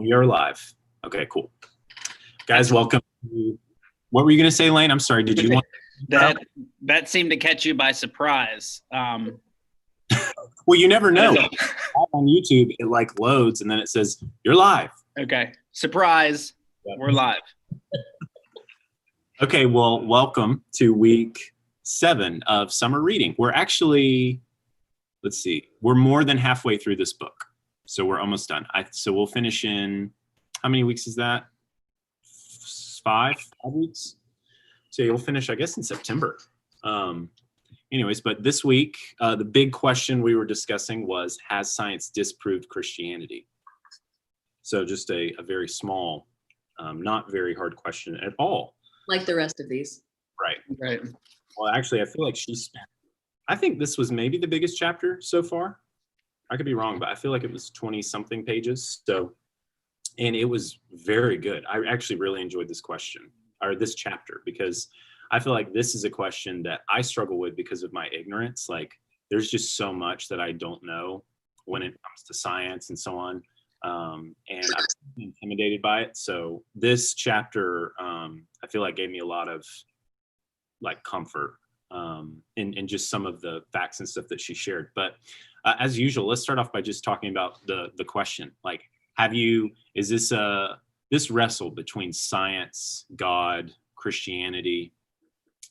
We are live. Okay, cool. Guys, welcome. What were you going to say, Lane? I'm sorry. Did you want that seemed to catch you by surprise? Well, you never know. On YouTube, it like loads and then it says you're live. Okay, surprise. Yep. We're live. Okay, well, welcome to week 7 of summer reading. We're actually, let's see, we're more than halfway through this book. So we're almost done. So we'll finish in, how many weeks is that? 5 weeks? So you'll finish, I guess, in September. Anyways, but this week, the big question we were discussing was, has science disproved Christianity? So just a very small, not very hard question at all. Like the rest of these. Right. Well, actually, I feel like I think this was maybe the biggest chapter so far. I could be wrong, but I feel like it was 20-something pages. So, and it was very good. I actually really enjoyed this question, or this chapter, because I feel like this is a question that I struggle with because of my ignorance. Like, there's just so much that I don't know when it comes to science and so on. And I'm intimidated by it. So this chapter, I feel like gave me a lot of like comfort in just some of the facts and stuff that she shared. But as usual, let's start off by just talking about the question. Like, is this wrestle between science, God, Christianity?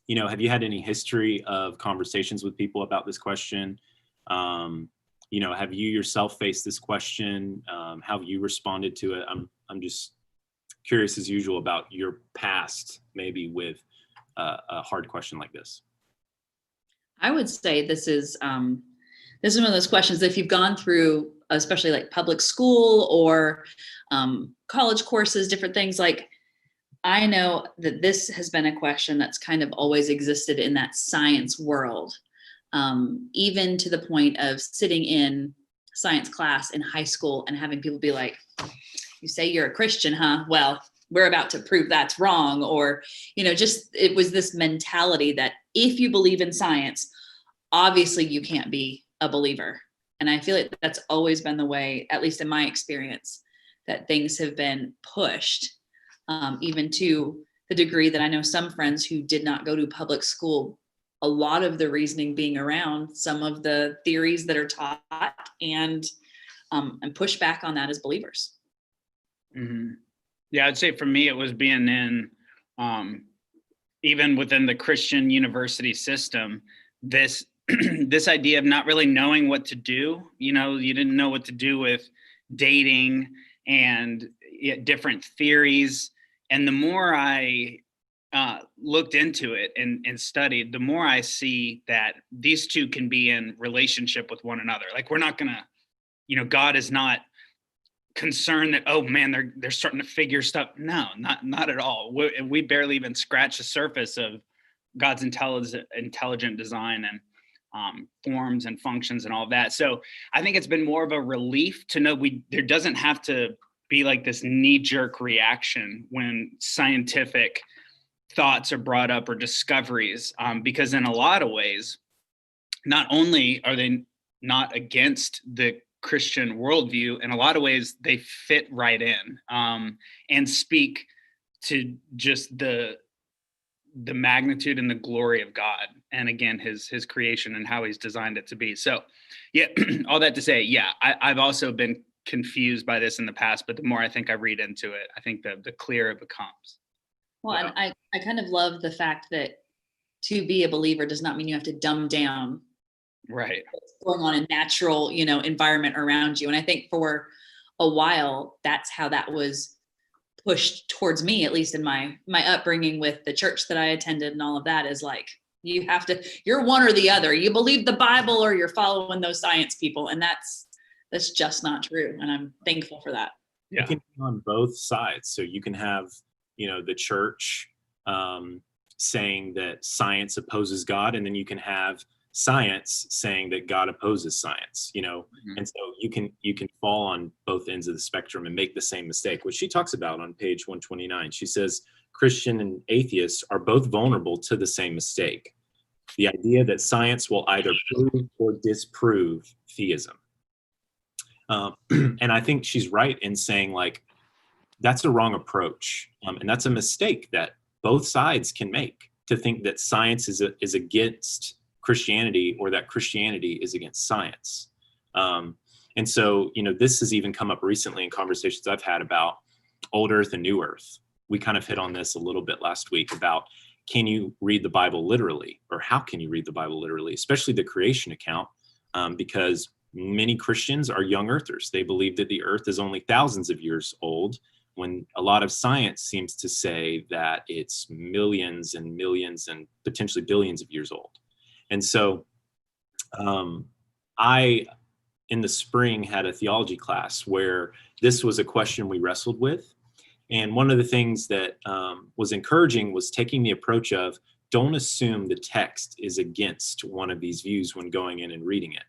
You know, have you had any history of conversations with people about this question? You know, have you yourself faced this question? How have you responded to it? I'm just curious, as usual, about your past, maybe with a hard question like this. I would say this is one of those questions that if you've gone through, especially like public school or college courses, different things, like I know that this has been a question that's kind of always existed in that science world, even to the point of sitting in science class in high school and having people be like, you say you're a Christian, huh? Well, we're about to prove that's wrong. Or, you know, just it was this mentality that if you believe in science, obviously you can't be a believer. And I feel like that's always been the way, at least in my experience, that things have been pushed, even to the degree that I know some friends who did not go to public school, a lot of the reasoning being around some of the theories that are taught and push back on that as believers. Mm-hmm. Yeah, I'd say for me, it was being in, even within the Christian university system, this idea of not really knowing what to do. You know, you didn't know what to do with dating and different theories. And the more I looked into it and studied, the more I see that these two can be in relationship with one another. Like, we're not gonna, you know, God is not concerned that, oh man, they're starting to figure stuff. No, not at all. We barely even scratch the surface of God's intelligent design and forms and functions and all of that. So I think it's been more of a relief to know there doesn't have to be like this knee-jerk reaction when scientific thoughts are brought up or discoveries, because in a lot of ways, not only are they not against the Christian worldview, in a lot of ways they fit right in and speak to just the magnitude and the glory of God, and again his creation and how he's designed it to be. So yeah, all that to say, yeah, I've also been confused by this in the past, but the more I think I read into it, I think the clearer it becomes. Well, yeah. And I kind of love the fact that to be a believer does not mean you have to dumb down right what's going on in natural, you know, environment around you. And I think for a while, that's how that was pushed towards me, at least in my upbringing with the church that I attended and all of that, is like, you're one or the other. You believe the Bible or you're following those science people. And that's just not true. And I'm thankful for that. Yeah. You can be on both sides. So you can have, you know, the church saying that science opposes God, and then you can have science saying that God opposes science, you know. Mm-hmm. And so you can fall on both ends of the spectrum and make the same mistake, which she talks about on page 129. She says Christian and atheists are both vulnerable to the same mistake, the idea that science will either prove or disprove theism. And I think she's right in saying, like, that's a wrong approach. And that's a mistake that both sides can make, to think that science is against Christianity, or that Christianity is against science. And so, this has even come up recently in conversations I've had about old earth and new earth. We kind of hit on this a little bit last week about, can you read the Bible literally, or how can you read the Bible literally, especially the creation account, because many Christians are young earthers. They believe that the earth is only thousands of years old, when a lot of science seems to say that it's millions and millions and potentially billions of years old. And so I, in the spring, had a theology class where this was a question we wrestled with. And one of the things that was encouraging was taking the approach of, don't assume the text is against one of these views when going in and reading it.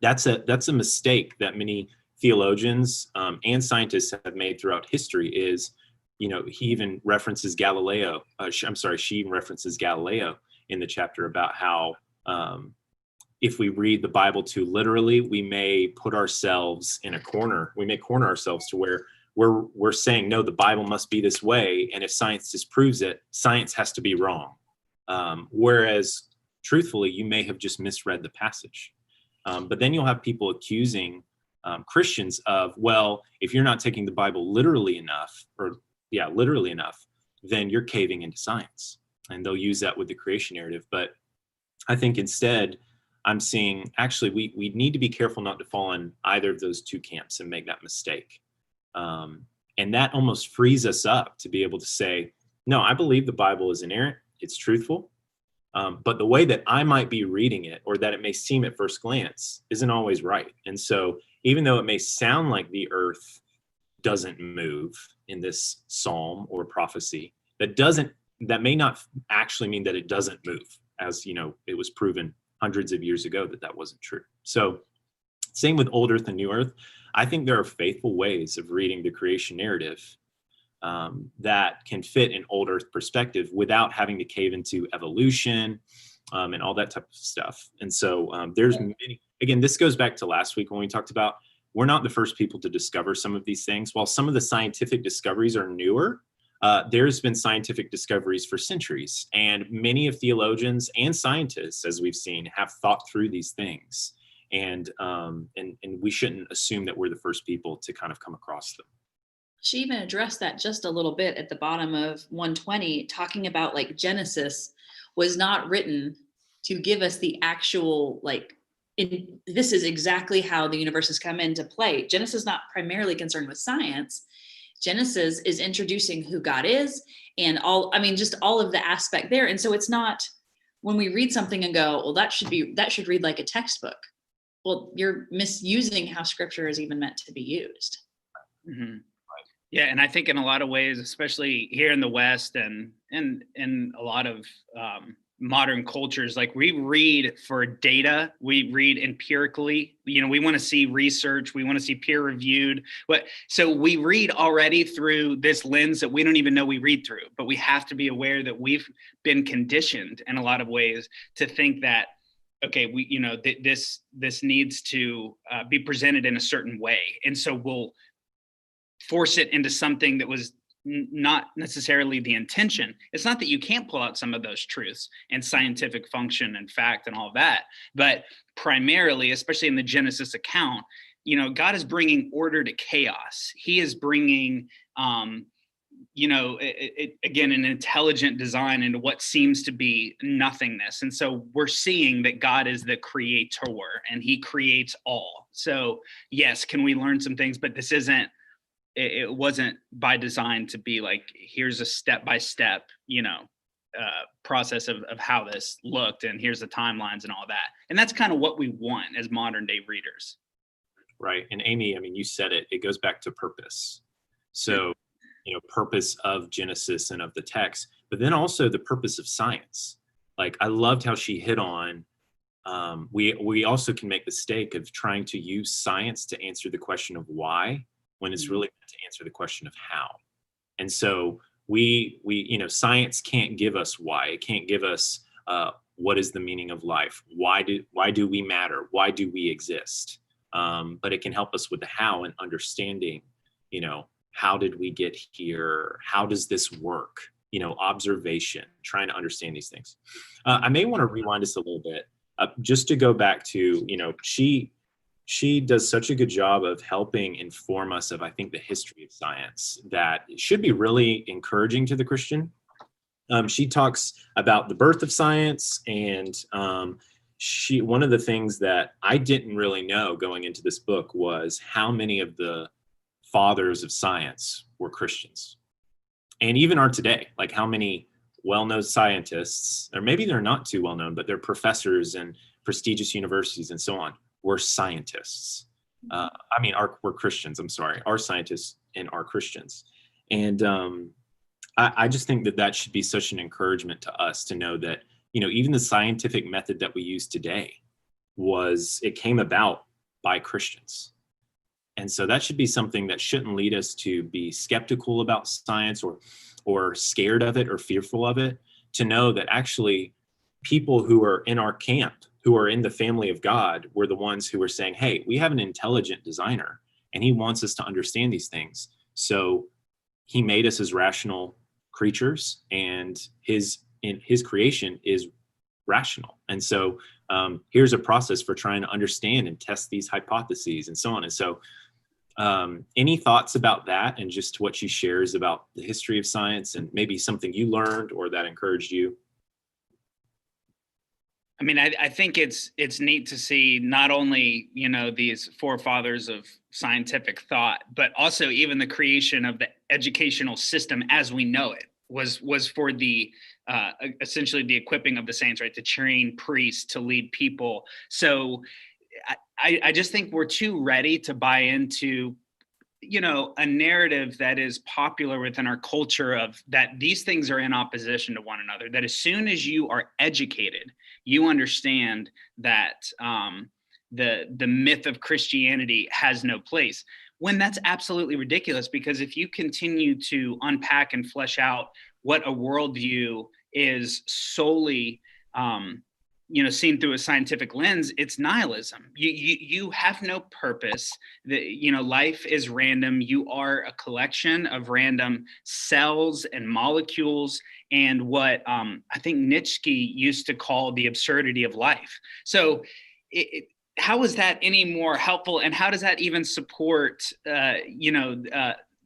That's a mistake that many theologians and scientists have made throughout history. Is, he even references Galileo. She even references Galileo in the chapter about how if we read the Bible too literally, we may put ourselves in a corner. We may corner ourselves to where we're saying, no, the Bible must be this way, and if science disproves it, science has to be wrong. Whereas, truthfully, you may have just misread the passage. But then you'll have people accusing Christians of, well, if you're not taking the Bible literally enough, then you're caving into science. And they'll use that with the creation narrative. But I think instead, I'm seeing, actually, we need to be careful not to fall in either of those two camps and make that mistake. And that almost frees us up to be able to say, no, I believe the Bible is inerrant, it's truthful, but the way that I might be reading it, or that it may seem at first glance, isn't always right. And so even though it may sound like the earth doesn't move in this psalm or prophecy, that may not actually mean that it doesn't move, as it was proven hundreds of years ago that wasn't true. So same with old earth and new earth. I think there are faithful ways of reading the creation narrative that can fit an old earth perspective without having to cave into evolution and all that type of stuff. And so there's many, again, this goes back to last week when we talked about, we're not the first people to discover some of these things. While some of the scientific discoveries are newer, there's been scientific discoveries for centuries, and many of theologians and scientists, as we've seen, have thought through these things. And we shouldn't assume that we're the first people to kind of come across them. She even addressed that just a little bit at the bottom of 120, talking about like Genesis was not written to give us the actual, this is exactly how the universe has come into play. Genesis is not primarily concerned with science. Genesis is introducing who God is and just all of the aspect there. And so it's not, when we read something and go, well, that should read like a textbook. Well, you're misusing how scripture is even meant to be used. Mm-hmm. Yeah, and I think in a lot of ways, especially here in the West and in a lot of modern cultures, like we read for data, we read empirically, we want to see research, we want to see peer reviewed. So we read already through this lens that we don't even know we read through, but we have to be aware that we've been conditioned in a lot of ways to think that, okay, this needs to be presented in a certain way. And so we'll force it into something that was not necessarily the intention. It's not that you can't pull out some of those truths and scientific function and fact and all of that, but primarily, especially in the Genesis account, God is bringing order to chaos. He is bringing, again, an intelligent design into what seems to be nothingness. And so we're seeing that God is the creator and he creates all. So yes, can we learn some things, but it wasn't by design to be like, here's a step-by-step, process of how this looked, and here's the timelines and all that. And that's kind of what we want as modern day readers. Right. And Amy, you said it goes back to purpose. So, purpose of Genesis and of the text, but then also the purpose of science. Like, I loved how she hit on, we also can make the mistake of trying to use science to answer the question of why, when it's really meant to answer the question of how. And so we science can't give us why. It can't give us what is the meaning of life. Why do we matter? Why do we exist? But it can help us with the how and understanding, how did we get here? How does this work? Observation, trying to understand these things. I may want to rewind us a little bit, just to go back to, she does such a good job of helping inform us of, I think, the history of science that should be really encouraging to the Christian. She talks about the birth of science, and one of the things that I didn't really know going into this book was how many of the fathers of science were Christians, and even are today. Like, how many well-known scientists, or maybe they're not too well-known, but they're professors in prestigious universities and so on, were scientists. We're Christians. I'm sorry, are scientists and are Christians, and I just think that should be such an encouragement to us to know that, even the scientific method that we use today it came about by Christians. And so that should be something that shouldn't lead us to be skeptical about science or scared of it or fearful of it, to know that actually people who are in our camp, who are in the family of God, were the ones who were saying, hey, we have an intelligent designer and he wants us to understand these things. So he made us as rational creatures, and his creation is rational. And so here's a process for trying to understand and test these hypotheses and so on. And so any thoughts about that, and just what she shares about the history of science, and maybe something you learned or that encouraged you? I mean, I think it's neat to see not only, these forefathers of scientific thought, but also even the creation of the educational system as we know it was for the essentially the equipping of the saints, right? To train priests to lead people. So I just think we're too ready to buy into, a narrative that is popular within our culture of that these things are in opposition to one another, that as soon as you are educated, you understand that the myth of Christianity has no place, when that's absolutely ridiculous. Because if you continue to unpack and flesh out what a worldview is solely seen through a scientific lens, it's nihilism. You have no purpose. Life is random. You are a collection of random cells and molecules, and what I think Nietzsche used to call the absurdity of life. So how is that any more helpful, and how does that even support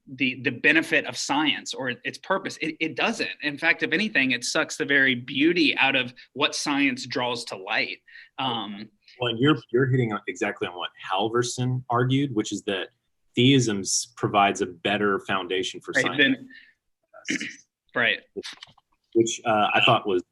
the benefit of science or its purpose? It doesn't. In fact, if anything, it sucks the very beauty out of what science draws to light. Well, and you're hitting exactly on what Halverson argued, which is that theism provides a better foundation for science. Right. Which I thought was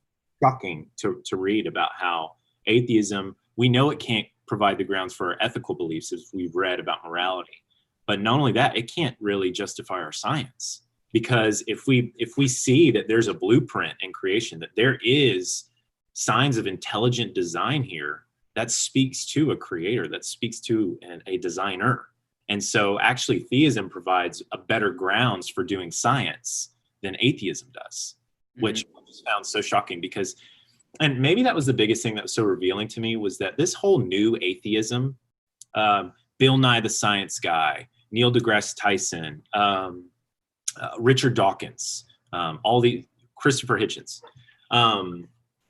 shocking to read about how atheism, we know it can't provide the grounds for our ethical beliefs, as we've read about morality. But not only that, it can't really justify our science, because if we see that there's a blueprint in creation, that there is signs of intelligent design here, that speaks to a creator, that speaks to a designer. And so actually theism provides a better grounds for doing science than atheism does, which I just found so shocking. Because, and maybe that was the biggest thing that was so revealing to me, was that this whole new atheism, Bill Nye the Science Guy, Neil deGrasse Tyson, Richard Dawkins, Christopher Hitchens.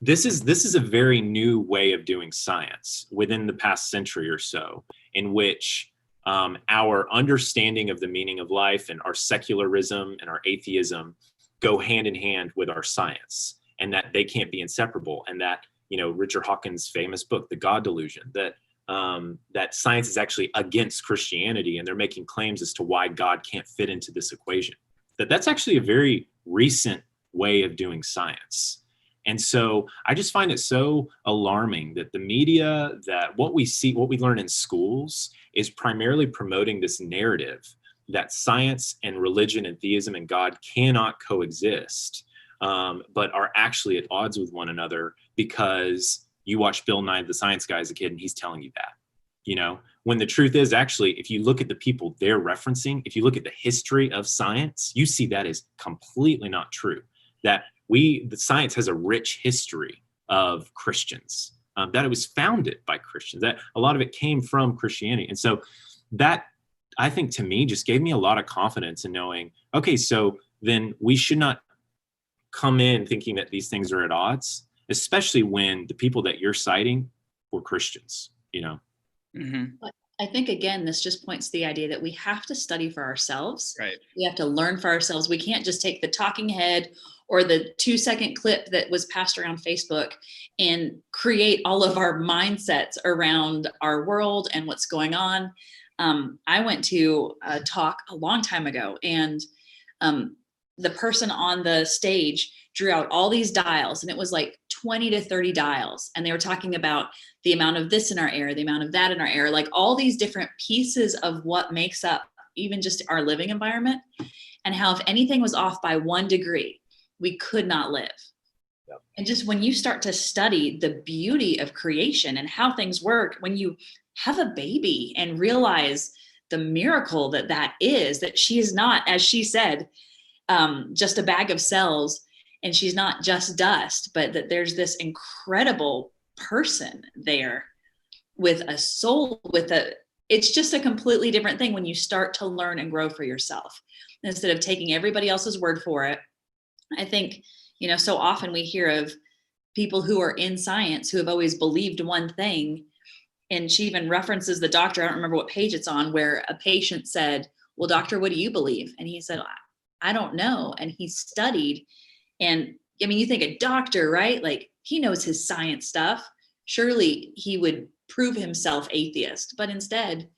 This is a very new way of doing science within the past century or so, in which our understanding of the meaning of life and our secularism and our atheism go hand in hand with our science, and that they can't be inseparable. And that, Richard Dawkins' famous book, The God Delusion, that science is actually against Christianity, and they're making claims as to why God can't fit into this equation. That's actually a very recent way of doing science. And so I just find it so alarming that the media, that what we learn in schools is primarily promoting this narrative that science and religion and theism and God cannot coexist, but are actually at odds with one another, because you watch Bill Nye the Science Guy as a kid and he's telling you that, when the truth is, actually, if you look at the people they're referencing, if you look at the history of science, you see that is completely not true. That the science has a rich history of Christians, that it was founded by Christians, that a lot of it came from Christianity. And so that I think to me just gave me a lot of confidence in knowing, okay, so then we should not come in thinking that these things are at odds, especially when the people that you're citing were Christians, you know? Mm-hmm. But I think, again, this just points to the idea that we have to study for ourselves. Right. We have to learn for ourselves. We can't just take the talking head or the 2-second clip that was passed around Facebook and create all of our mindsets around our world and what's going on. I went to a talk a long time ago, and the person on the stage drew out all these dials, and it was like 20 to 30 dials. And they were talking about the amount of this in our air, the amount of that in our air, like all these different pieces of what makes up even just our living environment, and how if anything was off by 1 degree, we could not live. Yep. And just when you start to study the beauty of creation and how things work, when you have a baby and realize the miracle that that is, that she is not, as she said, just a bag of cells, and she's not just dust, but that there's this incredible person there with a soul, it's just a completely different thing when you start to learn and grow for yourself instead of taking everybody else's word for it. I think, so often we hear of people who are in science who have always believed one thing. And she even references the doctor, I don't remember what page it's on, where a patient said, well, doctor, what do you believe? And he said, I don't know. And he studied. And I mean, you think a doctor, right? Like, he knows his science stuff. Surely he would prove himself atheist. But instead,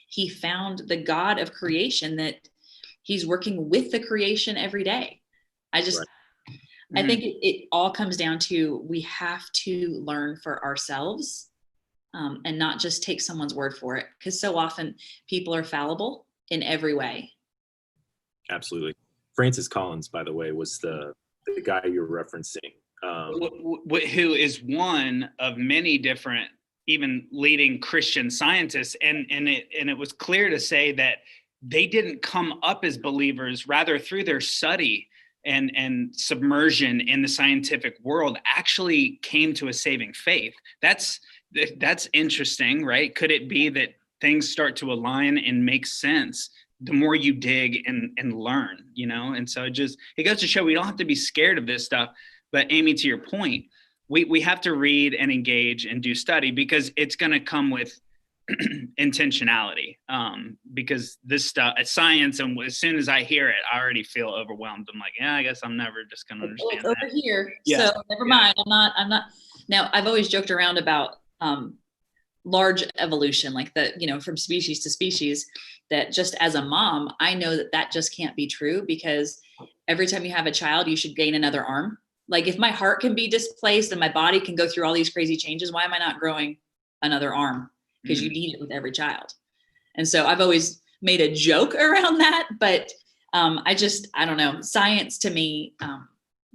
he found the God of creation, that he's working with the creation every day. Right. I think it all comes down to, we have to learn for ourselves, and not just take someone's word for it. Because so often people are fallible in every way. Absolutely. Francis Collins, by the way, was the guy you're referencing. Who is one of many different, even leading Christian scientists. And it was clear to say that they didn't come up as believers, rather through their study and submersion in the scientific world actually came to a saving faith. That's interesting, right? Could it be that things start to align and make sense the more you dig and learn, And so it goes to show we don't have to be scared of this stuff. But Amy, to your point, we have to read and engage and do study, because it's going to come with intentionality, because this stuff, science, and as soon as I hear it, I already feel overwhelmed. I'm like, yeah, I guess I'm never just going to understand over that. here. Yeah. So never mind. I'm not. Now, I've always joked around about large evolution, like from species to species, that just as a mom, I know that just can't be true, because every time you have a child, you should gain another arm. Like, if my heart can be displaced and my body can go through all these crazy changes, why am I not growing another arm? Because you need it with every child. And so I've always made a joke around that, but I don't know. Science to me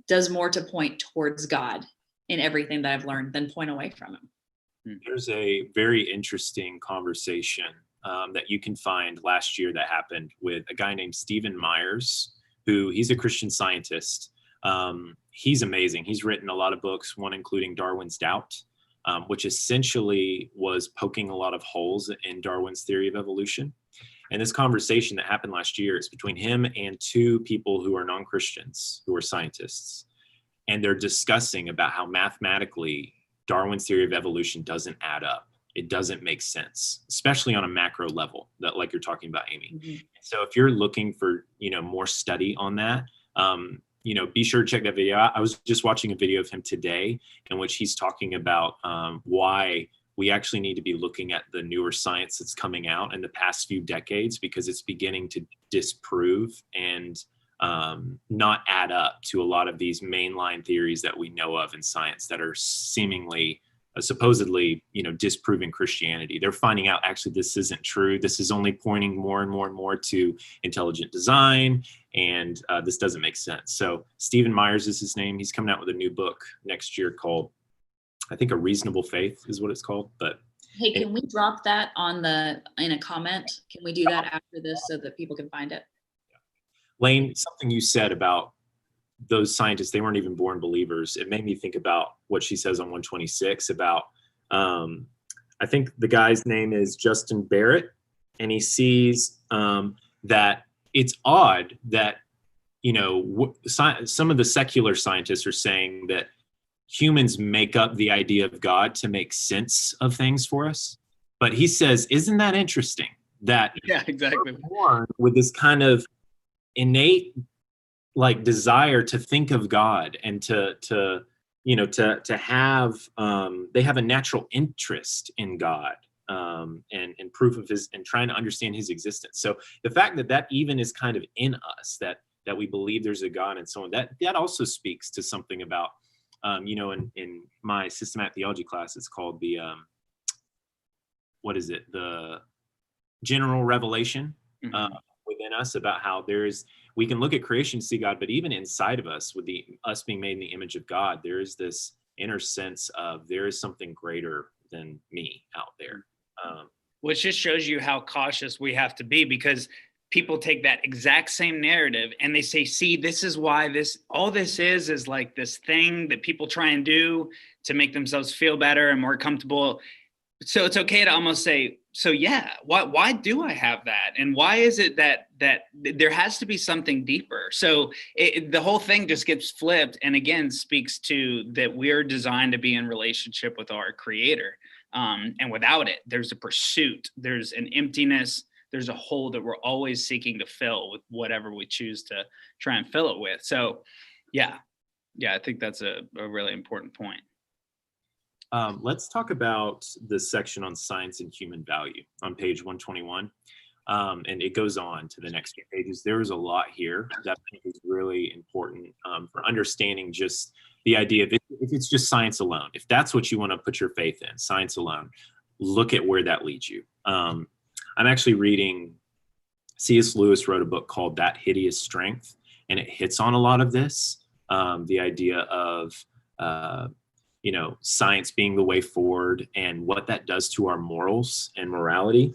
does more to point towards God in everything that I've learned than point away from him. There's a very interesting conversation that you can find last year that happened with a guy named Stephen Myers, he's a Christian scientist. He's amazing. He's written a lot of books, one including Darwin's Doubt, which essentially was poking a lot of holes in Darwin's theory of evolution. And this conversation that happened last year is between him and 2 people who are non-Christians, who are scientists. And they're discussing about how mathematically Darwin's theory of evolution doesn't add up. It doesn't make sense, especially on a macro level, that like you're talking about, Amy. Mm-hmm. So if you're looking for, more study on that, be sure to check that video out. I was just watching a video of him today in which he's talking about why we actually need to be looking at the newer science that's coming out in the past few decades, because it's beginning to disprove and not add up to a lot of these mainline theories that we know of in science that are seemingly supposedly, disproving Christianity. They're finding out actually this isn't true. This is only pointing more and more and more to intelligent design, and this doesn't make sense. So Stephen Myers is his name. He's coming out with a new book next year called, I think, A Reasonable Faith is what it's called. But hey, can we drop that in a comment? Can we do that after this so that people can find it? Lane, something you said about those scientists, they weren't even born believers. It made me think about what she says on 126 about, I think the guy's name is Justin Barrett, and he sees that it's odd that, some of the secular scientists are saying that humans make up the idea of God to make sense of things for us. But he says, isn't that interesting that Yeah, exactly. we're born with this kind of innate like desire to think of God and to have they have a natural interest in God, and proof of his, and trying to understand his existence. So the fact that even is kind of in us, that we believe there's a God and so on, that also speaks to something about in my systematic theology class, it's called the the general revelation within us, about how we can look at creation to see God, but even inside of us, with us being made in the image of God, there is this inner sense of there is something greater than me out there. Which just shows you how cautious we have to be, because people take that exact same narrative and they say, see, this is why all this is like this thing that people try and do to make themselves feel better and more comfortable. So it's okay to almost say, so yeah, why do I have that? And why is it that there has to be something deeper? So the whole thing just gets flipped, and again speaks to that we're designed to be in relationship with our Creator. And without it, there's a pursuit, there's an emptiness, there's a hole that we're always seeking to fill with whatever we choose to try and fill it with. So yeah, I think that's a really important point. Let's talk about the section on science and human value on page 121. And it goes on to the next few pages. There's a lot here that I think is really important for understanding just the idea of if it's just science alone, if that's what you want to put your faith in, science alone, look at where that leads you. I'm actually reading, C.S. Lewis wrote a book called That Hideous Strength, and it hits on a lot of this, the idea of science being the way forward and what that does to our morals and morality.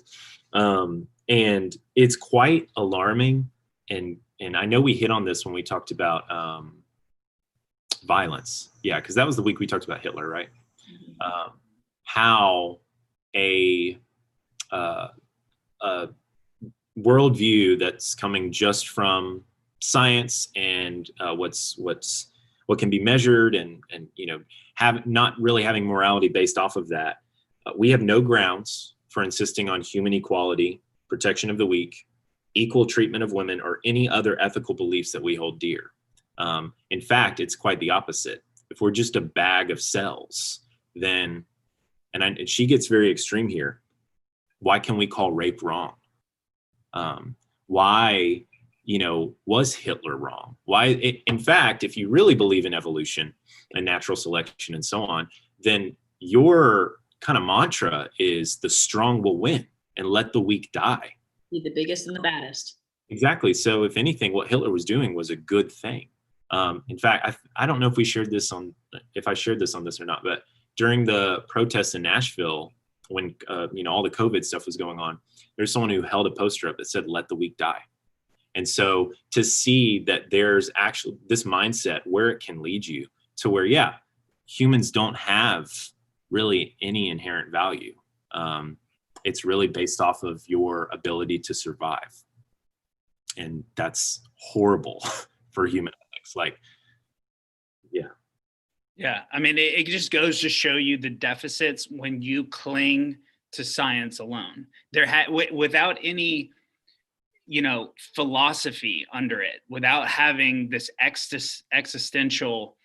And it's quite alarming. And I know we hit on this when we talked about violence. Yeah, because that was the week we talked about Hitler, right? How a worldview that's coming just from science and what can be measured and not really having morality based off of that. We have no grounds for insisting on human equality, protection of the weak, equal treatment of women, or any other ethical beliefs that we hold dear. In fact, it's quite the opposite. If we're just a bag of cells, then, and she gets very extreme here, why can we call rape wrong? Why was Hitler wrong? In fact, if you really believe in evolution and natural selection and so on, then your kind of mantra is the strong will win and let the weak die. Be the biggest and the baddest. Exactly. So if anything, what Hitler was doing was a good thing. In fact, I don't know if I shared this on this or not, but during the protests in Nashville, when all the COVID stuff was going on, there's someone who held a poster up that said, "Let the weak die." And so to see that there's actually this mindset where it can lead you to where, yeah, humans don't have really any inherent value. It's really based off of your ability to survive. And that's horrible for human ethics. Like, yeah. Yeah. I mean, it just goes to show you the deficits when you cling to science alone. Without any philosophy under it, without having this existential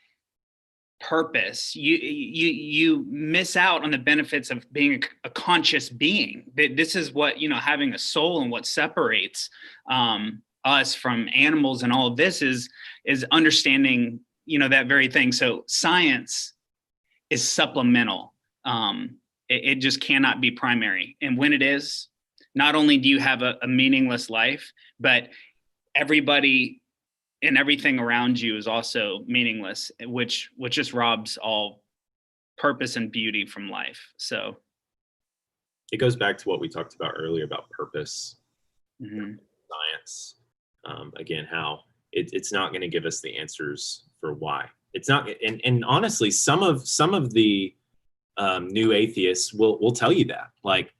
purpose, you miss out on the benefits of being a conscious being. This is what, having a soul, and what separates us from animals and all of this is understanding, that very thing. So science is supplemental. It just cannot be primary. And when it is, not only do you have a meaningless life, but everybody and everything around you is also meaningless, which just robs all purpose and beauty from life. So it goes back to what we talked about earlier about purpose, science. Again, how it's not going to give us the answers for why. It's not, and honestly, some of the new atheists will tell you that, like,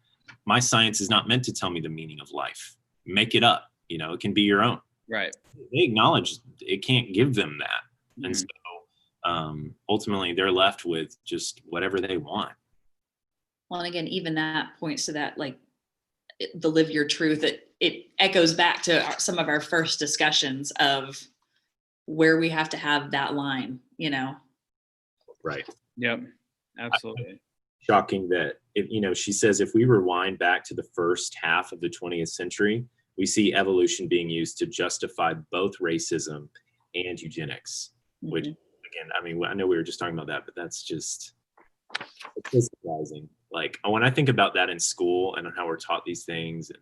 my science is not meant to tell me the meaning of life. make it up. It can be your own. Right. They acknowledge it can't give them that. And so ultimately they're left with just whatever they want. Well, and again, even that points to that, like the live your truth. It echoes back to some of our first discussions of where we have to have that line, Right. Yep. Absolutely. Shocking that she says, if we rewind back to the first half of the 20th century, we see evolution being used to justify both racism and eugenics, which again, I know we were just talking about that, but that's just, it's surprising. Like when I think about that in school and how we're taught these things, and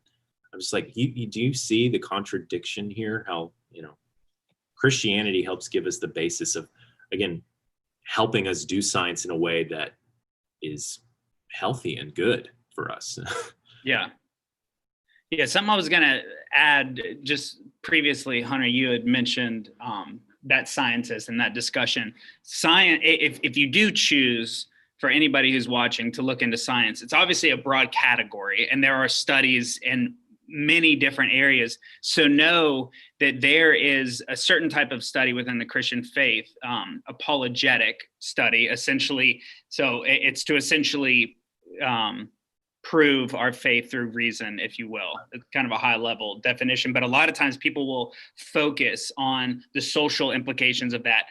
I'm just like, do you see the contradiction here? How, Christianity helps give us the basis of, again, helping us do science in a way that is healthy and good for us. Yeah. Something I was going to add just previously, Hunter, you had mentioned that scientists in that discussion. Science, if you do choose for anybody who's watching to look into science, it's obviously a broad category and there are studies in many different areas. So know that there is a certain type of study within the Christian faith, apologetic study, essentially. So it's to essentially prove our faith through reason, if you will. It's kind of a high level definition, but a lot of times people will focus on the social implications of that,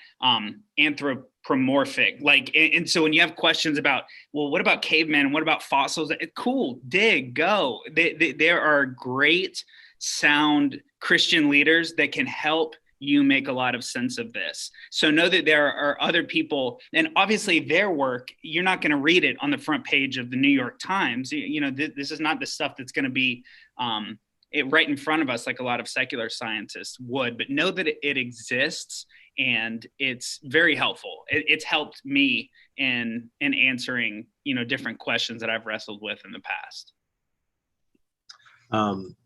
anthropomorphic. And so when you have questions about, well, what about cavemen? What about fossils? Cool, dig, go. There are great, sound Christian leaders that can help you make a lot of sense of this. So know that there are other people, and obviously their work, you're not going to read it on the front page of the New York Times. This is not the stuff that's going to be right in front of us like a lot of secular scientists would, but know that it exists and it's very helpful. It's helped me in answering, different questions that I've wrestled with in the past.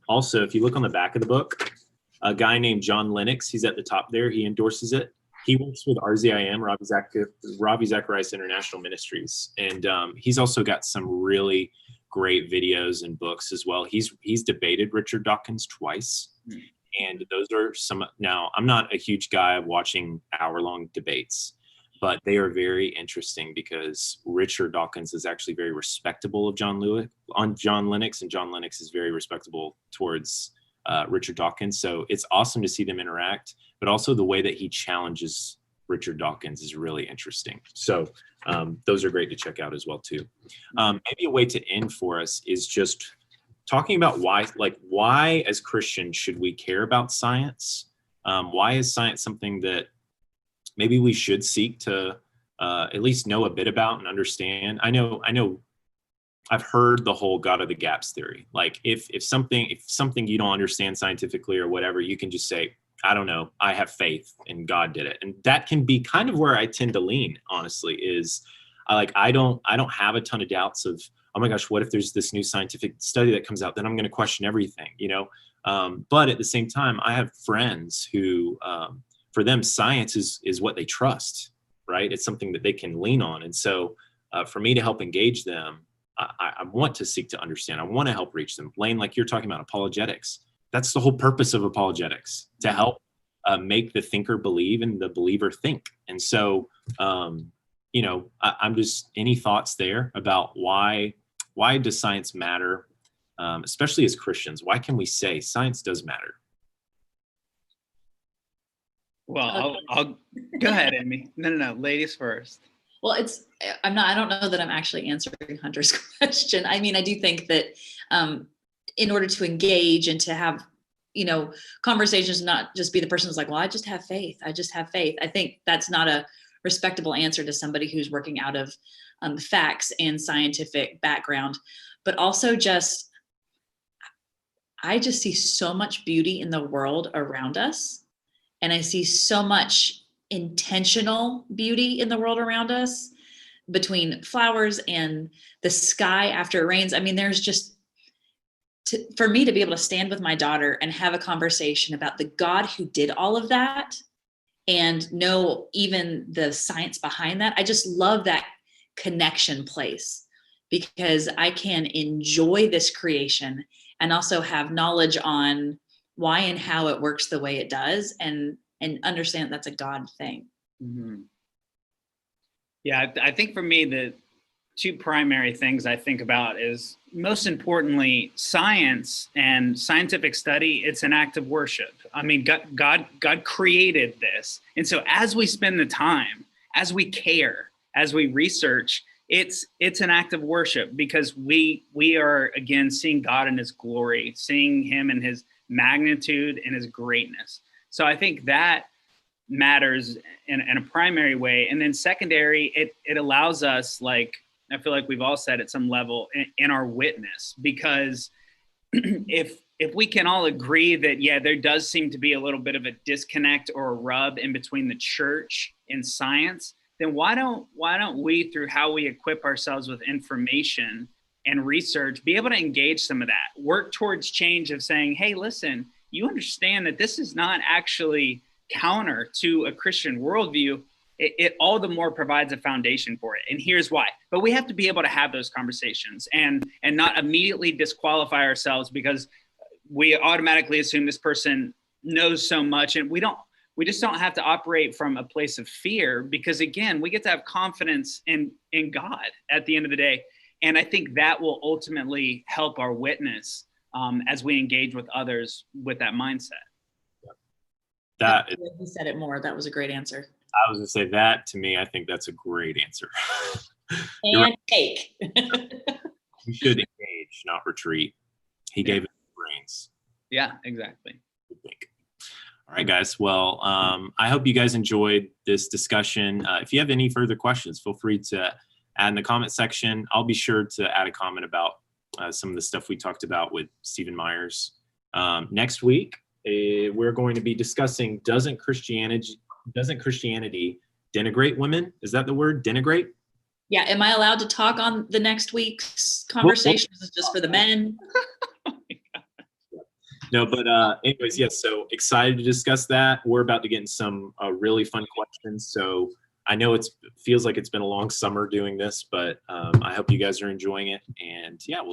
Also, if you look on the back of the book, a guy named John Lennox, he's at the top there. He endorses it. He works with RZIM, Ravi Zacharias International Ministries. And he's also got some really great videos and books as well. He's debated Richard Dawkins twice. And those are now I'm not a huge guy of watching hour-long debates, but they are very interesting because Richard Dawkins is actually very respectable of John Lennox, and John Lennox is very respectable towards Richard Dawkins. So it's awesome to see them interact, but also the way that he challenges Richard Dawkins is really interesting. So those are great to check out as well too. Maybe a way to end for us is just talking about why as Christians should we care about science? Why is science something that maybe we should seek to at least know a bit about and understand? I know I've heard the whole God of the gaps theory. Like if something you don't understand scientifically or whatever, you can just say, I don't know, I have faith and God did it. And that can be kind of where I tend to lean, honestly, is I don't have a ton of doubts of, oh my gosh, what if there's this new scientific study that comes out? Then I'm going to question everything, but at the same time, I have friends who, for them, science is what they trust, right? It's something that they can lean on. And so for me to help engage them, I want to seek to understand. I want to help reach them. Lane, like you're talking about apologetics. That's the whole purpose of apologetics, to help make the thinker believe and the believer think. And so, I'm just, any thoughts there about why does science matter, especially as Christians? Why can we say science does matter? Well, I'll go ahead, Amy. No, ladies first. Well, I don't know that I'm actually answering Hunter's question. I mean, I do think that in order to engage and to have, conversations, not just be the person who's like, well, I just have faith. I think that's not a respectable answer to somebody who's working out of facts and scientific background, but also I just see so much beauty in the world around us. And I see so much intentional beauty in the world around us, between flowers and the sky after it rains. I mean, there's just, for me to be able to stand with my daughter and have a conversation about the God who did all of that and know even the science behind that. I just love that connection place, because I can enjoy this creation and also have knowledge on why and how it works the way it does, and understand that's a God thing. Mm-hmm. Yeah, I think for me, the two primary things I think about is, most importantly, science and scientific study. It's an act of worship. I mean, God created this. And so as we spend the time, as we care, as we research, it's an act of worship, because we are, again, seeing God in his glory, seeing him in his magnitude and his greatness. So I think that matters in a primary way. And then secondary, it allows us, like, I feel like we've all said at some level, in our witness, because if we can all agree that, yeah, there does seem to be a little bit of a disconnect or a rub in between the church and science, then why don't we, through how we equip ourselves with information and research, be able to engage some of that, work towards change of saying, hey, listen, you understand that this is not actually counter to a Christian worldview. It all the more provides a foundation for it. And here's why. But we have to be able to have those conversations and not immediately disqualify ourselves because we automatically assume this person knows so much. And we just don't have to operate from a place of fear, because again, we get to have confidence in God at the end of the day. And I think that will ultimately help our witness as we engage with others with that mindset. He said it more. That was a great answer. I was going to say that. To me, I think that's a great answer. And take. We should engage, not retreat. He gave us brains. Yeah, exactly. I think. All right, guys. Well, I hope you guys enjoyed this discussion. If you have any further questions, feel free to add in the comment section. I'll be sure to add a comment about some of the stuff we talked about with Stephen Myers. Next week, we're going to be discussing doesn't Christianity denigrate women? Is that the word, denigrate? Yeah. Am I allowed to talk on the next week's conversation? Is this just for the men? No, but anyways, yes. So excited to discuss that. We're about to get in some really fun questions. So I know it feels like it's been a long summer doing this, but I hope you guys are enjoying it. And yeah, we'll